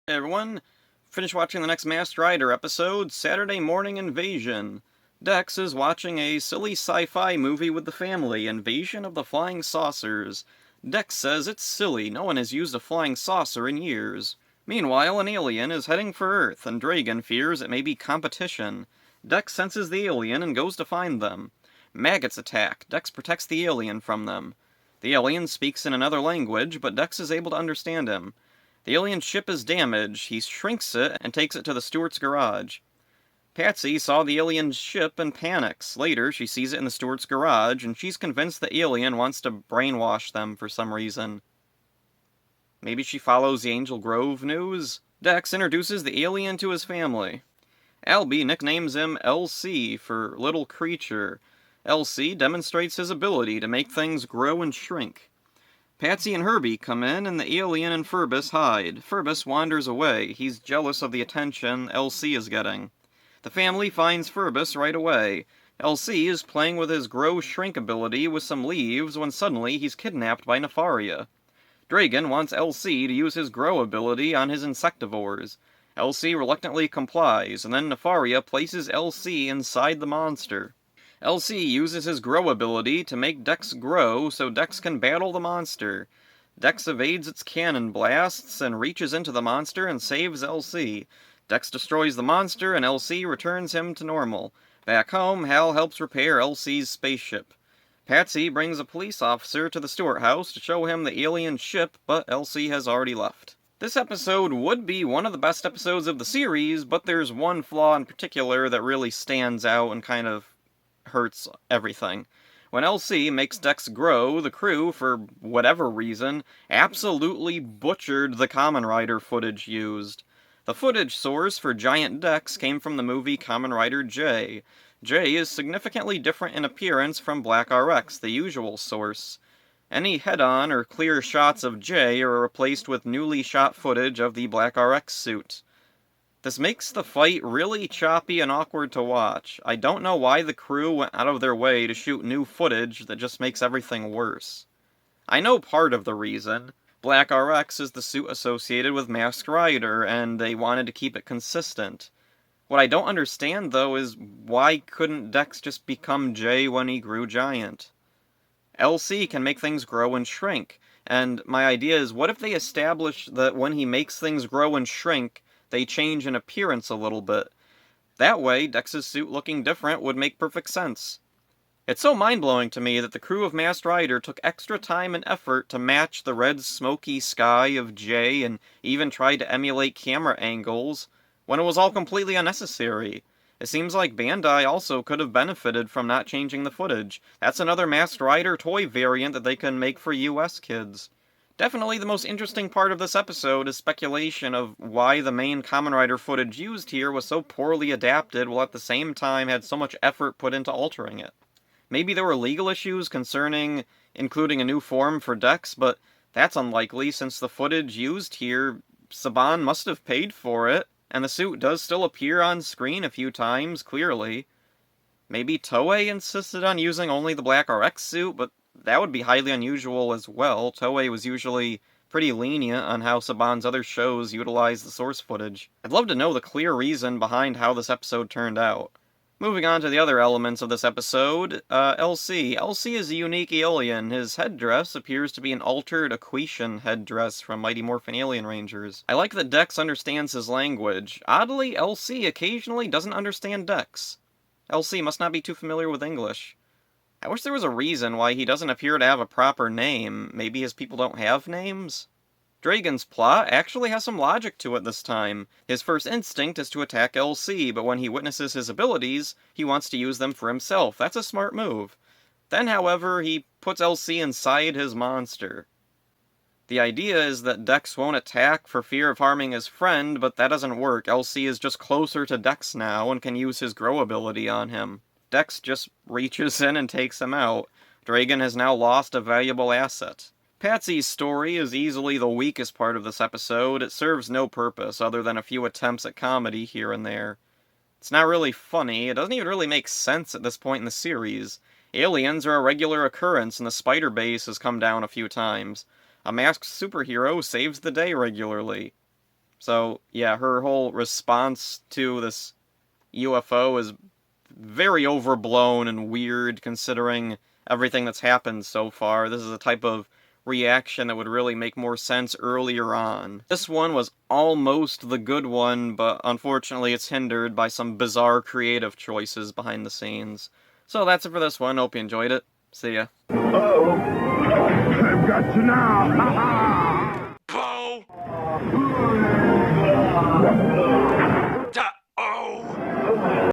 Hey everyone, finish watching the next Masked Rider episode, Saturday Morning Invasion. Dex is watching a silly sci-fi movie with the family, Invasion of the Flying Saucers. Dex says it's silly, no one has used a flying saucer in years. Meanwhile, an alien is heading for Earth, and Dragon fears it may be competition. Dex senses the alien and goes to find them. Maggots attack, Dex protects the alien from them. The alien speaks in another language, but Dex is able to understand him. The alien ship is damaged, he shrinks it and takes it to the steward's garage. Patsy saw the alien ship and panics. Later, she sees it in the steward's garage, and she's convinced the alien wants to brainwash them for some reason. Maybe she follows the Angel Grove news? Dex introduces the alien to his family. Albie nicknames him LC for Little Creature. LC demonstrates his ability to make things grow and shrink. Patsy and Herbie come in, and the alien and Furbus hide. Furbus wanders away. He's jealous of the attention LC is getting. The family finds Furbus right away. LC is playing with his grow-shrink ability with some leaves when suddenly he's kidnapped by Nefaria. Dragon wants LC to use his grow ability on his insectivores. LC reluctantly complies, and then Nefaria places LC inside the monster. LC uses his grow ability to make Dex grow so Dex can battle the monster. Dex evades its cannon blasts and reaches into the monster and saves LC. Dex destroys the monster and LC returns him to normal. Back home, Hal helps repair LC's spaceship. Patsy brings a police officer to the Stewart house to show him the alien ship, but LC has already left. This episode would be one of the best episodes of the series, but there's one flaw in particular that really stands out and kind of hurts everything. When LC makes Dex grow, the crew, for whatever reason, absolutely butchered the Kamen Rider footage used. The footage source for Giant Dex came from the movie Kamen Rider J. J is significantly different in appearance from Black RX, the usual source. Any head-on or clear shots of J are replaced with newly shot footage of the Black RX suit. This makes the fight really choppy and awkward to watch. I don't know why the crew went out of their way to shoot new footage that just makes everything worse. I know part of the reason. Black RX is the suit associated with Masked Rider, and they wanted to keep it consistent. What I don't understand, though, is why couldn't Dex just become J when he grew giant? LC can make things grow and shrink, and my idea is, what if they establish that when he makes things grow and shrink, they change in appearance a little bit? That way, Dex's suit looking different would make perfect sense. It's so mind-blowing to me that the crew of Masked Rider took extra time and effort to match the red smoky sky of J and even tried to emulate camera angles, when it was all completely unnecessary. It seems like Bandai also could have benefited from not changing the footage. That's another Masked Rider toy variant that they can make for US kids. Definitely the most interesting part of this episode is speculation of why the main Kamen Rider footage used here was so poorly adapted while at the same time had so much effort put into altering it. Maybe there were legal issues concerning including a new form for Dex, but that's unlikely since the footage used here, Saban must have paid for it, and the suit does still appear on screen a few times, clearly. Maybe Toei insisted on using only the Black RX suit, but that would be highly unusual as well. Toei was usually pretty lenient on how Saban's other shows utilize the source footage. I'd love to know the clear reason behind how this episode turned out. Moving on to the other elements of this episode, LC. LC is a unique alien. His headdress appears to be an altered Equation headdress from Mighty Morphin Alien Rangers. I like that Dex understands his language. Oddly, LC occasionally doesn't understand Dex. LC must not be too familiar with English. I wish there was a reason why he doesn't appear to have a proper name. Maybe his people don't have names? Dragon's plot actually has some logic to it this time. His first instinct is to attack LC, but when he witnesses his abilities, he wants to use them for himself. That's a smart move. Then, however, he puts LC inside his monster. The idea is that Dex won't attack for fear of harming his friend, but that doesn't work. LC is just closer to Dex now and can use his grow ability on him. Dex just reaches in and takes him out. Dragon has now lost a valuable asset. Patsy's story is easily the weakest part of this episode. It serves no purpose other than a few attempts at comedy here and there. It's not really funny. It doesn't even really make sense at this point in the series. Aliens are a regular occurrence, and the spider base has come down a few times. A masked superhero saves the day regularly. So, yeah, her whole response to this UFO is very overblown and weird considering everything that's happened so far. This is a type of reaction that would really make more sense earlier on. This one was almost the good one, but unfortunately it's hindered by some bizarre creative choices behind the scenes. So that's it for this one. Hope you enjoyed it. See ya. Uh-oh. I've got you now. Ha ha!